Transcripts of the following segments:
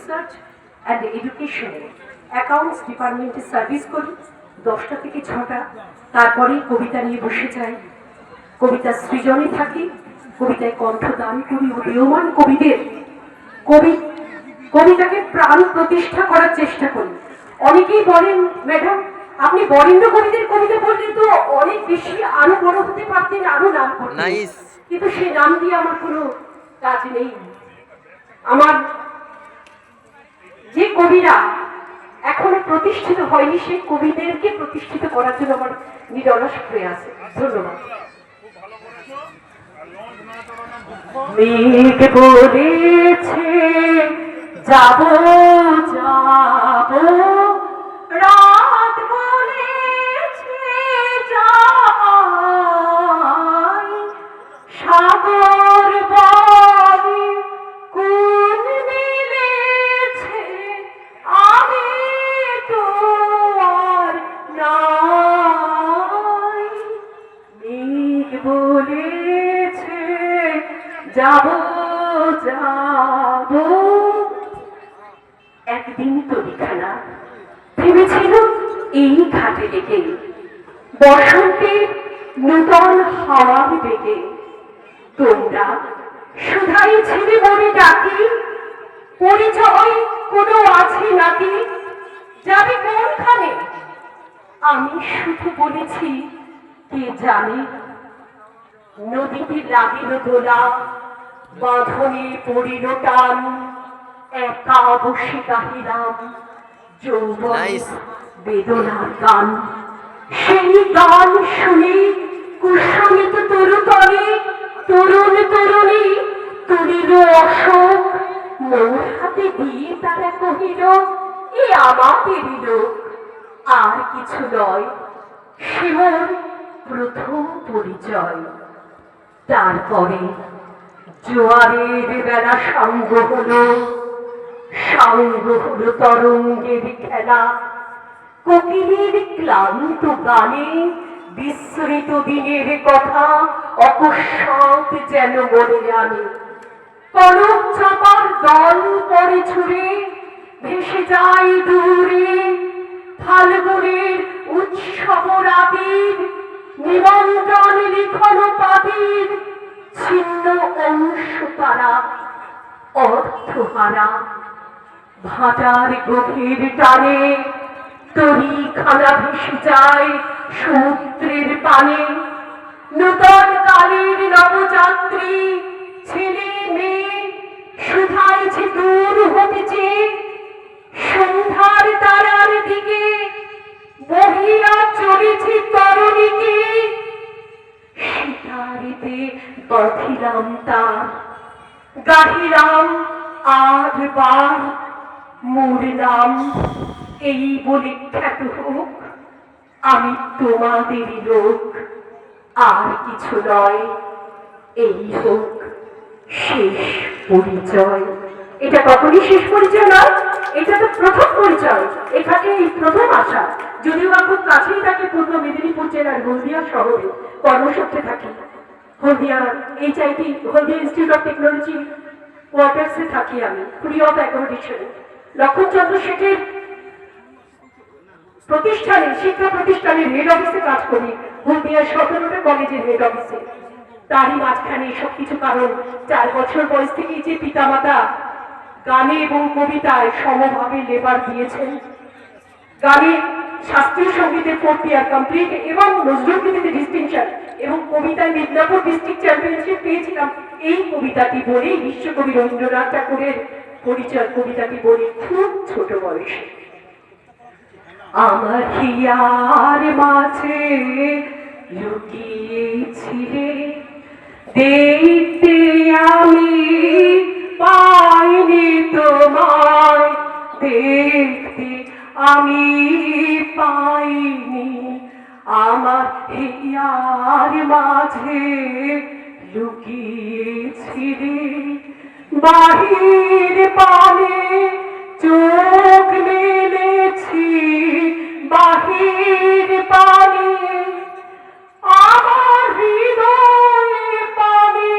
Research and এডুকেশনে accounts ডিপার্টমেন্টে service করি 10টা থেকে 6টা। তারপরেই কবিতা নিয়ে বসে যাই, কবিতা সৃজনে থাকি, কবিতায় কণ্ঠদান করি, উদীয়মান কবিদের কবিতাকে প্রাণ প্রতিষ্ঠা করার চেষ্টা করি। অনেকেই বলেন, ম্যাডাম আপনি বরেন্দ্র কবিদের কবিতা বললে তো অনেক বেশি আরো বড় হতে পারতেন, আরো নাম করতেন, কিন্তু সেই নাম দিয়ে আমার কোনো কাজ নেই। আমার যে কবিরা এখনো প্রতিষ্ঠিত হয়নি সেই কবিদেরকে প্রতিষ্ঠিত করার জন্য আমার নিরলস প্রয়াস। ধন্যবাদ। মেঘ বলেছে যাব যাব, রাত বলেছে যাই, সাগর বলে কোন মিলেছে, আমি তো আর নাই। মেঘ বলেছে যাব যাব, একদিন তরিখানা ভেবেছিল এই ঘাটে লেগে, বসন্তের নূতন হাওয়ার বেগে তোমরা শুধাই ছেলে মনে ডাকি, পরিচয় কোনো আছে নাকি, যাবে কোনখানে? আমি শুধু বলেছি কে জানে। নদীতে লাগিল দোলা, বাঁধনে পড়িল টান, একা বসে গাহিলাম যৌবন বেদনার গান। সেই গান শুনে কুসুমিত তরুতলে তরুণ তরুণী তুলিল অশোক, মোর হাতে দিয়ে তারা কহিল এ আমাদেরই লোক, আর কিছু নয়, সে মোর প্রথম পরিচয়। তারপরে জোয়ারের বেলা সাঙ্গ হলো তরঙ্গের খেলা, কোকিলের ক্লান্ত গানে বিস্মৃত দিনের কথা অকস্মাৎ যেন মনে আনে। কনক চাপার দল পরে ছুড়ে ভেসে যায় দূরে, ফাল্গুনের উৎসব রাতের নিমন্ত্রণ লিখন পাতির ছিন্ন অংশ তারা অর্থহারা। ভাটার গভীর টানে তরিখানা ভেসে যায় সমুদ্রের পানে, নূতন কালের নবযাত্রী ছেলে মেয়ে শুধাইছে দূর হতেছে, সন্ধ্যার তারার দিকে বহিয়া চলেছে তরণীকে। সিতারিতে বাঁধিলাম তার, গাহিলাম আর বার মোর নাম, এই বলে খ্যাত হোক আমি তোমাদেরই লোক, আর কিছু নয়, এই হোক শেষ পরিচয়। এটা কখনই শেষ পরিচয় নয়, এটা তো প্রথম পরিচয়। এখানে এই প্রথম আসা, যদিও বা খুব কাছেই থাকে পূর্ব মেদিনীপুর জেলার হলদিয়া শহরে কর্মসূত্রে থাকি। Haldia HIT Haldia institute of technology কোয়ার্টার্সে থাকি আমি, ফ্রি অফ অ্যাকোমোডেশনে। লক্ষণচন্দ্র শেঠের প্রতিষ্ঠানে, শিক্ষা প্রতিষ্ঠানের হেড অফিসে কাজ করি, হলদিয়ার 17টা কলেজের হেড অফিসে। তারই মাঝখানে সবকিছু, কারণ 4 বছর বয়স থেকেই যে পিতামাতা গানে এবং কবিতায় সমভাবে লেবার দিয়েছেন। গানে শাস্ত্রীয় সঙ্গীতে 4th ইয়ার কমপ্লিট এবং নজরুল গীতিতে ডিস্টিংশন, এবং কবিতায় মিদনাপুর ডিস্ট্রিক্ট চ্যাম্পিয়নশিপ পেয়েছিলাম এই কবিতাটি বলেই, বিশ্বকবি রবীন্দ্রনাথ ঠাকুরের পরিচয় কবিতাটি বলে খুব ছোট বয়সে। আমার হিয়ার মাঝে লুকিয়েছিলে, দেখতে আমি পাইনি তোমায়, দেখতে আমি পাইনি। আমার হিয়ার মাঝে লুকিয়েছিলে, বাহির পানে চোখ মেলেছি, বাহির পানে আমার হৃদয়ে পানি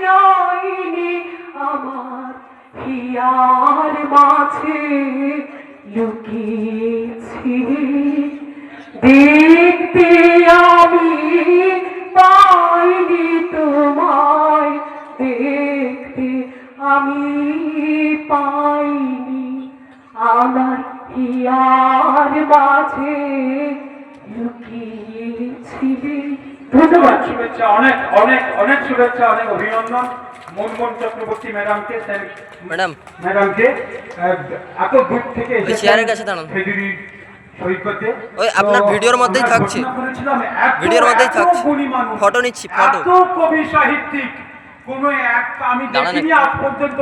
চাইনি, আমার হিয়ার মাঝে লুকিয়েছি, দেখতে আমি পাইনি তোমায়, দেখতে আমি পাইনি, আমার হিয়ার মাঝে লুকিয়েছিলে। ধন্যবাদ। শুভেচ্ছা, অনেক অনেক অনেক শুভেচ্ছা, অনেক অভিনন্দন মুনমুন চক্রবর্তী ম্যাডামকে, ম্যাডামকে এত দূর থেকে এসে চেয়ারের কাছে দাঁড়ান। খেজুরি সৈকতে ওই আপনার ভিডিওর মধ্যেই থাকছে, ভিডিওর মধ্যেই থাকছে, ফটো নিচ্ছি, ফটো। এত কবি সাহিত্যিক কোন এক আমি দাঁড়ান দেখিনি আজ পর্যন্ত